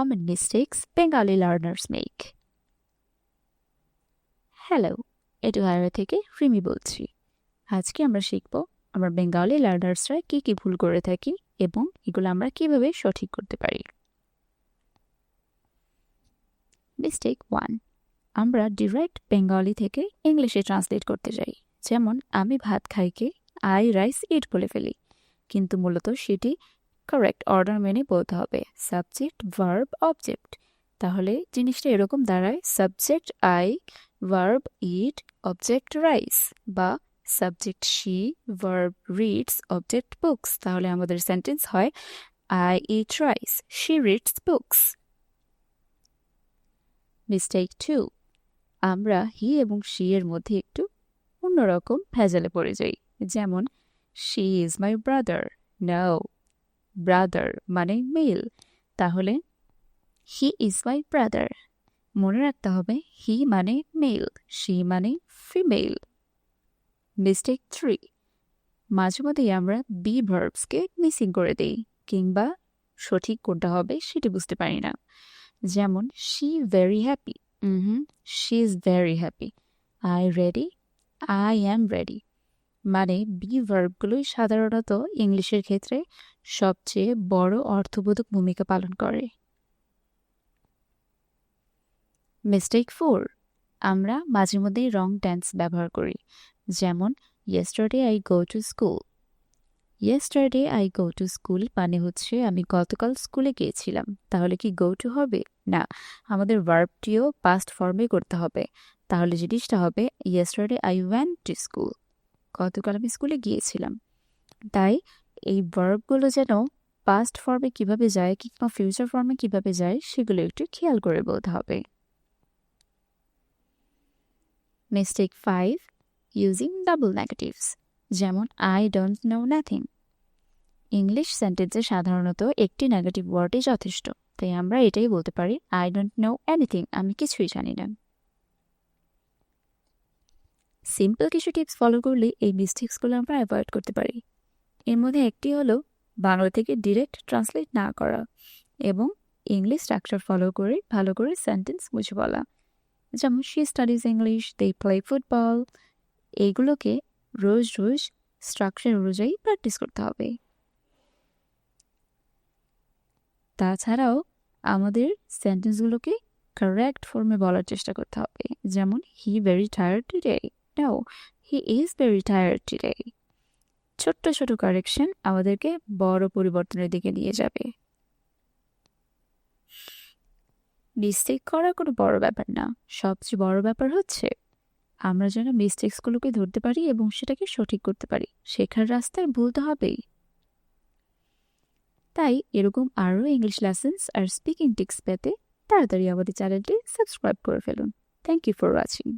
common mistakes Bengali learners make. Hello, Eduhaira থেকে রিমি বলছি। আজকে আমরা শিখব আমরা বেঙ্গলি লার্নার্সরা কি কি ভুল করে থাকি এবং এগুলো আমরা কিভাবে সঠিক করতে পারি। মিস্টেক 1, আমরা ডিরেক্ট বেঙ্গলি থেকে ইংলিশে ট্রান্সলেট করতে যাই। যেমন আমি ভাত খাইকে আই রাইস ইট বলে ফেলি, কিন্তু মূলত সেটি কারেক্ট অর্ডার মেনে বলতে হবে, সাবজেক্ট ভার্ব অবজেক্ট। তাহলে জিনিসটা এরকম দাঁড়ায়, subject I, verb eat, object rice, বা subject she, verb reads, object books. তাহলে আমাদের সেন্টেন্স হয় I eat rice, she reads books. Mistake 2, আমরা হি এবং শি এর মধ্যে একটু অন্যরকম ভেজালে পড়ে যাই। যেমন she is my brother, no, brother মানে মেল, তাহলে হি ইজ মাই ব্রাদার। মনে রাখতে হবে হি মানে মেল, শি মানে ফিমেল। মিস্টেক 3, মাঝে মধ্যেই আমরা বি ভার্বসকে মিসিং করে দিই, কিংবা সঠিক কোনটা হবে সেটি বুঝতে পারি না। যেমন she very happy, she is very happy. I ready, I am ready. মানে বি ভার্বগুলোই সাধারণত ইংলিশের ক্ষেত্রে সবচেয়ে বড় অর্থবোধক ভূমিকা পালন করে। মিস্টেক 4, আমরা মাঝে মধ্যেই রং টেন্স ব্যবহার করি। যেমন yesterday I go to school. Yesterday I go to school মানে হচ্ছে আমি গতকাল স্কুলে গিয়েছিলাম। তাহলে কি গো টু হবে? না, আমাদের ভার্বটিও পাস্ট ফর্মে করতে হবে। তাহলে জিনিসটা হবে yesterday I went to school, গতকাল আমি স্কুলে গিয়েছিলাম। তাই এই ভার্বগুলো যেন পাস্ট ফর্মে কিভাবে যায় কিংবা ফিউচার ফর্মে কিভাবে যায় সেগুলো একটু খেয়াল করে বলতে হবে। Mistake 5, using double negatives. যেমন I don't know nothing. English সেন্টেন্সে সাধারণত একটি নেগেটিভ ওয়ার্ডই যথেষ্ট, তাই আমরা এটাই বলতে পারি আই ডোন্ট নো এনিথিং, আমি কিছুই জানি না। সিম্পল কিছু টিপস ফলো করলে এই মিস্টেক্সগুলো আমরা অ্যাভয়েড করতে পারি। এর মধ্যে একটি হলো বাংলা থেকে ডিরেক্ট ট্রান্সলেট না করা এবং ইংলিশ স্ট্রাকচার ফলো করে ভালো করে সেন্টেন্স বুঝে বলা। যেমন she studies English, they play football. এইগুলোকে রোজ রোজ স্ট্রাকচার অনুযায়ী প্র্যাকটিস করতে হবে। তাছাড়াও আমাদের সেন্টেন্সগুলোকে কারেক্ট ফর্মে বলার চেষ্টা করতে হবে। যেমন he very tired today, no, he is very tired today. ছোট্ট ছোট কারেকশন আমাদেরকে বড় পরিবর্তনের দিকে নিয়ে যাবে। মিস্টেক করা কোনো বড় ব্যাপার না, সবচেয়ে বড় ব্যাপার হচ্ছে আমরা যেন মিস্টেক্সগুলোকে ধরতে পারি এবং সেটাকে সঠিক করতে পারি। শেখার রাস্তায় ভুলতে হবেই। তাই এরকম আরও ইংলিশ লেসন্স আর স্পিকিং টিপস পেতে তাড়াতাড়ি আমাদের চ্যানেলটি সাবস্ক্রাইব করে ফেলুন। Thank you for watching.